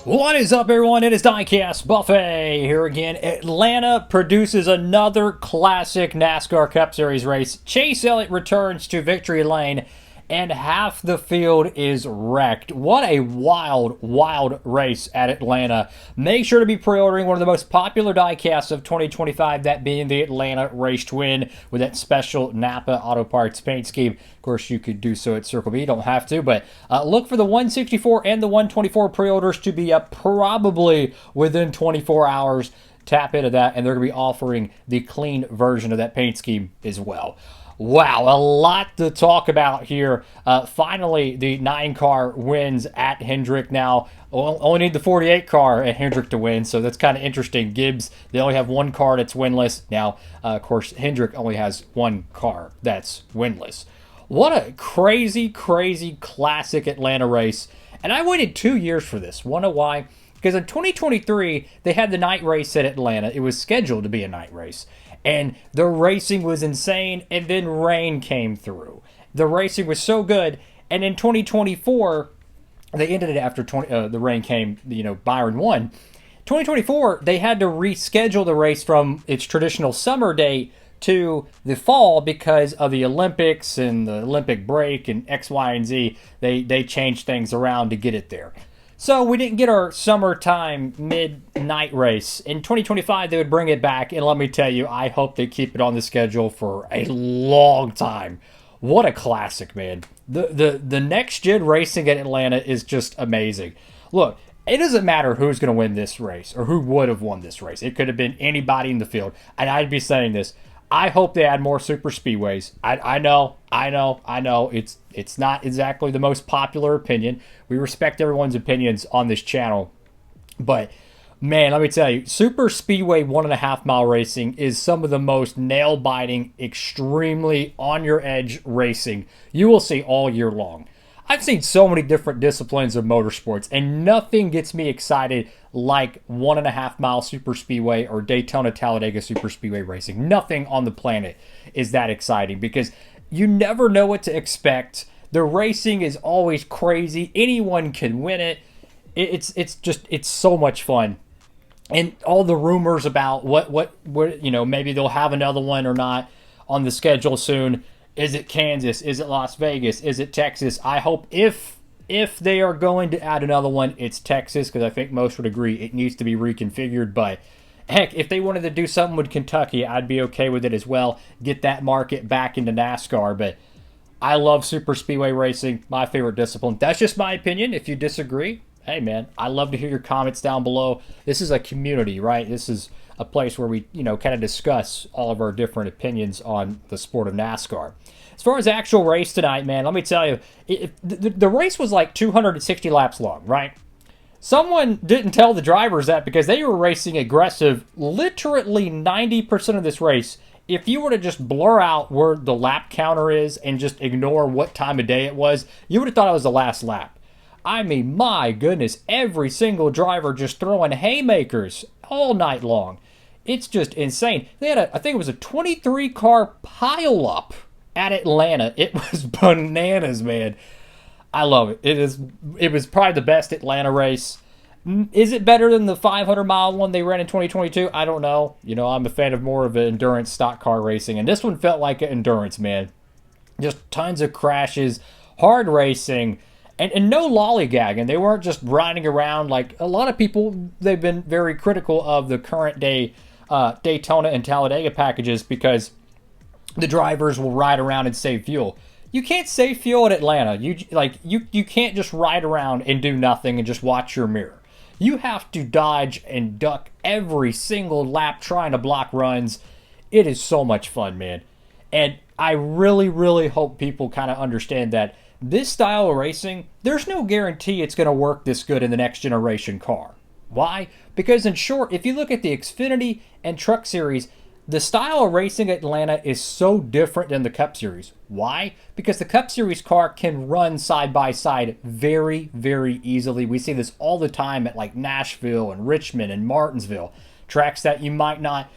What is up, everyone? It is Diecastbuffet here again. Atlanta produces another classic NASCAR Cup Series race. Chase Elliott returns to victory lane, and half the field is wrecked. What a wild, wild race at Atlanta. Make sure to be pre-ordering one of the most popular diecasts of 2025, that being the Atlanta Race Twin with that special Napa Auto Parts paint scheme. Of course, you could do so at Circle B. You don't have to, but look for the 164 and the 124 pre-orders to be up probably within 24 hours. Tap into that, and they're going to be offering the clean version of that paint scheme as well. Wow, a lot to talk about here. Finally, the 9-car wins at Hendrick. Now, only need the 48 car at Hendrick to win, so that's kind of interesting. Gibbs, they only have one car that's winless. Now, of course, Hendrick only has one car that's winless. What a crazy, crazy classic Atlanta race. And I waited 2 years for this. Wanna know why? Because in 2023, they had the night race at Atlanta. It was scheduled to be a night race. And the racing was insane, and then rain came through. The racing was so good, and in 2024, they ended it after the rain came, Byron won. 2024, they had to reschedule the race from its traditional summer date to the fall because of the Olympics and the Olympic break and X, Y, and Z. They changed things around to get it there. So we didn't get our summertime midnight race. In 2025, they would bring it back, and let me tell you, I hope they keep it on the schedule for a long time. What a classic, man. The next gen racing at Atlanta is just amazing. Look, it doesn't matter who's going to win this race or who would have won this race. It could have been anybody in the field, and I'd be saying this. I hope they add more super speedways. I know. It's not exactly the most popular opinion. We respect everyone's opinions on this channel. But, man, let me tell you, super speedway 1.5 mile racing is some of the most nail-biting, extremely on-your-edge racing you will see all year long. I've seen so many different disciplines of motorsports, and nothing gets me excited like 1.5 mile super speedway or Daytona Talladega super speedway racing. Nothing on the planet is that exciting because you never know what to expect. The racing is always crazy. Anyone can win it. It's so much fun. And all the rumors about what maybe they'll have another one or not on the schedule soon. Is it Kansas? Is it Las Vegas? Is it Texas? I hope if they are going to add another one, it's Texas, because I think most would agree it needs to be reconfigured. But heck, if they wanted to do something with Kentucky, I'd be okay with it as well. Get that market back into NASCAR. But I love super speedway racing, my favorite discipline. That's just my opinion. If you disagree, hey man, I love to hear your comments down below. This is a community, right? This is a place where we, kind of discuss all of our different opinions on the sport of NASCAR. As far as actual race tonight, man, let me tell you, the race was like 260 laps long, right? Someone didn't tell the drivers that because they were racing aggressive literally 90% of this race. If you were to just blur out where the lap counter is and just ignore what time of day it was, you would have thought it was the last lap. I mean, my goodness, every single driver just throwing haymakers all night long. It's just insane. They had I think it was a 23-car pileup at Atlanta. It was bananas, man. I love it. It was probably the best Atlanta race. Is it better than the 500-mile one they ran in 2022? I don't know. I'm a fan of more of an endurance stock car racing, and this one felt like an endurance, man. Just tons of crashes, hard racing, and no lollygagging. They weren't just riding around like a lot of people. They've been very critical of the current day Daytona and Talladega packages because the drivers will ride around and save fuel. You can't save fuel at Atlanta. You can't just ride around and do nothing and just watch your mirror. You have to dodge and duck every single lap trying to block runs. It is so much fun, man. And I really, really hope people kind of understand that this style of racing, there's no guarantee it's going to work this good in the next generation car. Why? Because in short, if you look at the Xfinity and Truck Series, the style of racing at Atlanta is so different than the Cup Series. Why? Because the Cup Series car can run side by side very, very easily. We see this all the time at like Nashville and Richmond and Martinsville, tracks that you might not,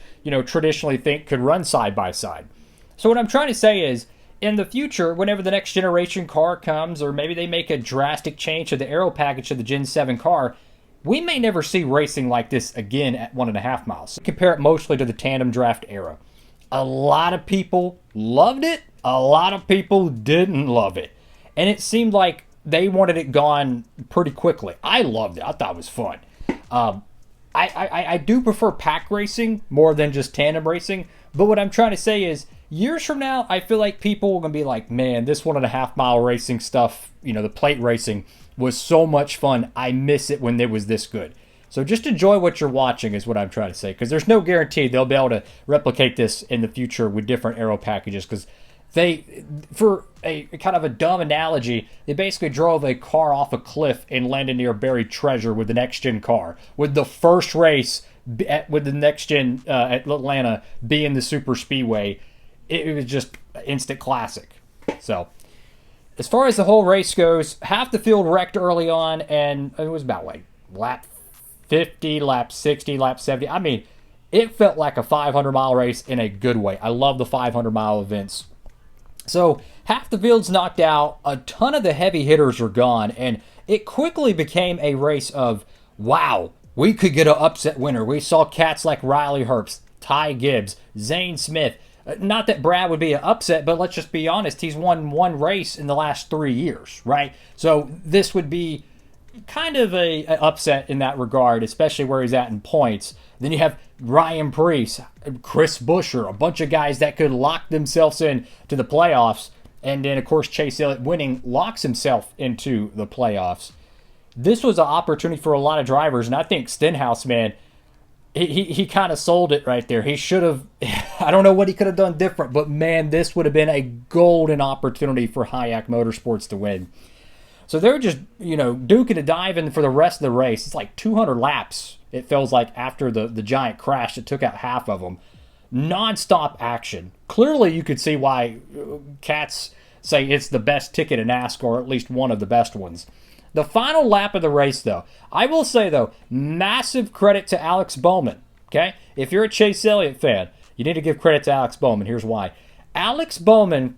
traditionally think could run side by side. So what I'm trying to say is, in the future, whenever the next generation car comes, or maybe they make a drastic change to the aero package of the Gen 7 car, we may never see racing like this again at 1.5 miles. Compare it mostly to the tandem draft era. A lot of people loved it. A lot of people didn't love it. And it seemed like they wanted it gone pretty quickly. I loved it. I thought it was fun. I do prefer pack racing more than just tandem racing. But what I'm trying to say is, years from now, I feel like people are going to be like, man, this 1.5 mile racing stuff, the plate racing was so much fun. I miss it when it was this good. So just enjoy what you're watching is what I'm trying to say, because there's no guarantee they'll be able to replicate this in the future with different aero packages, because for a kind of a dumb analogy, they basically drove a car off a cliff and landed near buried treasure with the next-gen car, with the first race with the next-gen at Atlanta being the super speedway. It was just instant classic. So as far as the whole race goes, half the field wrecked early on, and it was about like lap 50, lap 60, lap 70. I mean, it felt like a 500-mile race in a good way. I love the 500-mile events. So half the field's knocked out, a ton of the heavy hitters are gone, and it quickly became a race of, wow, we could get an upset winner. We saw cats like Riley Herbst, Ty Gibbs, Zane Smith. Not that Brad would be an upset, but let's just be honest, he's won one race in the last 3 years, right? So this would be kind of a upset in that regard, especially where he's at in points. Then you have Ryan Preece, Chris Buescher, a bunch of guys that could lock themselves in to the playoffs. And then, of course, Chase Elliott winning locks himself into the playoffs. This was an opportunity for a lot of drivers, and I think Stenhouse, man, he kind of sold it right there. He should have, I don't know what he could have done different, but man, this would have been a golden opportunity for Hayek Motorsports to win. So they're just, duking and diving for the rest of the race. It's like 200 laps, it feels like, after the giant crash that took out half of them. Non-stop action. Clearly, you could see why cats say it's the best ticket in NASCAR, or at least one of the best ones. The final lap of the race, though, I will say, though, massive credit to Alex Bowman, okay? If you're a Chase Elliott fan, you need to give credit to Alex Bowman. Here's why. Alex Bowman,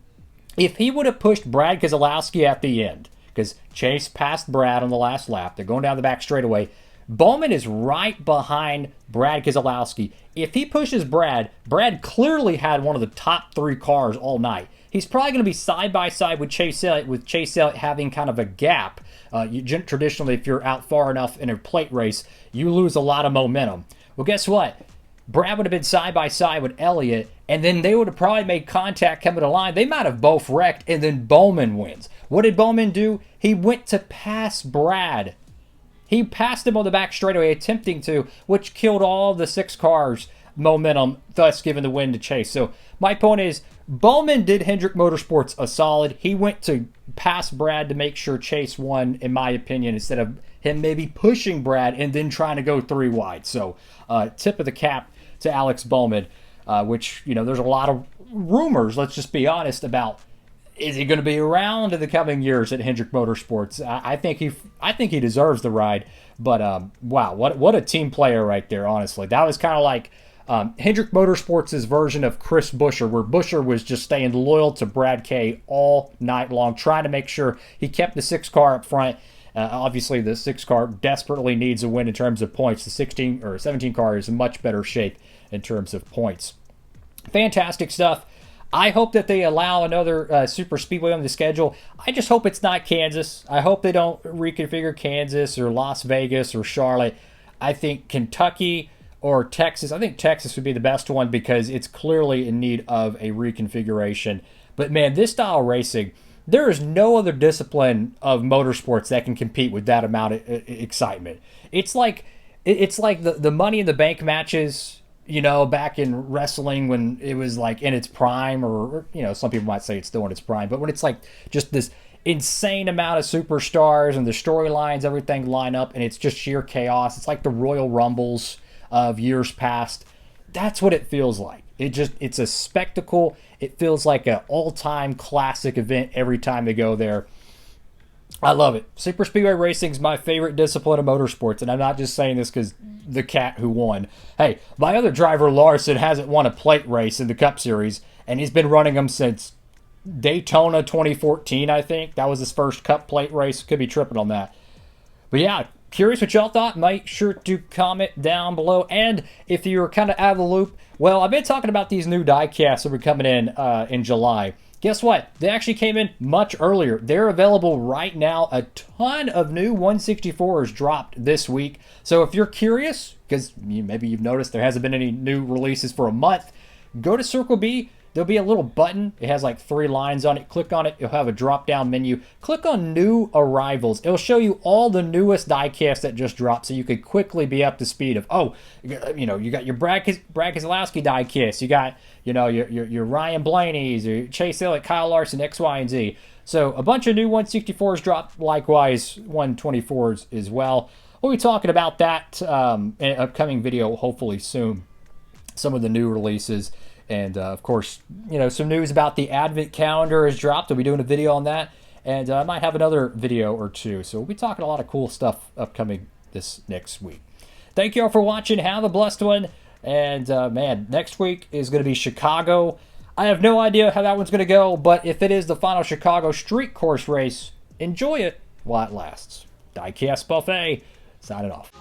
if he would have pushed Brad Keselowski at the end, because Chase passed Brad on the last lap, they're going down the back straightaway, Bowman is right behind Brad Keselowski. If he pushes Brad clearly had one of the top 3 cars all night. He's probably going to be side-by-side with Chase Elliott having kind of a gap. Traditionally, if you're out far enough in a plate race, you lose a lot of momentum. Well, guess what? Brad would have been side-by-side with Elliott, and then they would have probably made contact coming to the line. They might have both wrecked, and then Bowman wins. What did Bowman do? He went to pass Brad. He passed him on the back straightaway, attempting to, which killed all the 6 cars' momentum, thus giving the win to Chase. So my point is, Bowman did Hendrick Motorsports a solid. He went to pass Brad to make sure Chase won, in my opinion, instead of him maybe pushing Brad and then trying to go 3 wide. So tip of the cap to Alex Bowman, which, there's a lot of rumors, let's just be honest, about is he going to be around in the coming years at Hendrick Motorsports. I think he deserves the ride. But wow, what a team player right there, honestly. That was kind of like Hendrick Motorsports' version of Chris Buescher, where Buescher was just staying loyal to Brad K all night long, trying to make sure he kept the 6 car up front. Obviously, the 6 car desperately needs a win in terms of points. The 16 or 17 car is in much better shape in terms of points. Fantastic stuff. I hope that they allow another super speedway on the schedule. I just hope it's not Kansas. I hope they don't reconfigure Kansas or Las Vegas or Charlotte. I think Kentucky or Texas. I think Texas would be the best one because it's clearly in need of a reconfiguration. But man, this style of racing, there is no other discipline of motorsports that can compete with that amount of excitement. It's like the Money in the Bank matches, back in wrestling when it was like in its prime, or some people might say it's still in its prime, but when it's like just this insane amount of superstars and the storylines, everything line up, and it's just sheer chaos. It's like the Royal Rumbles of years past. That's what it feels like. It's a spectacle. It feels like an all-time classic event every time they go there. I love it. Super Speedway Racing is my favorite discipline of motorsports, and I'm not just saying this because the cat who won. Hey, my other driver, Larson, hasn't won a plate race in the Cup Series, and he's been running them since Daytona 2014, I think. That was his first Cup plate race. Could be tripping on that. But yeah, Curious what y'all thought? Make sure to comment down below. And if you're kind of out of the loop, well, I've been talking about these new diecasts that were coming in July. Guess what? They actually came in much earlier. They're available right now. A ton of new 164s dropped this week. So if you're curious, because maybe you've noticed there hasn't been any new releases for a month, go to Circle B. There'll be a little button. It has like 3 lines on it. Click on it. You'll have a drop-down menu. Click on New Arrivals. It'll show you all the newest diecasts that just dropped, so you could quickly be up to speed of, oh, you got your Brad Keselowski diecast. You got, your Ryan Blaney's, or Chase Elliott, Kyle Larson, X, Y, and Z. So a bunch of new 164s dropped, likewise 124s as well. We'll be talking about that in an upcoming video, hopefully soon. Some of the new releases. And, of course, some news about the Advent calendar has dropped. I'll be doing a video on that. And I might have another video or two. So we'll be talking a lot of cool stuff upcoming this next week. Thank you all for watching. Have a blessed one. And, man, next week is going to be Chicago. I have no idea how that one's going to go. But if it is the final Chicago street course race, enjoy it while it lasts. Diecast Buffet, signing off.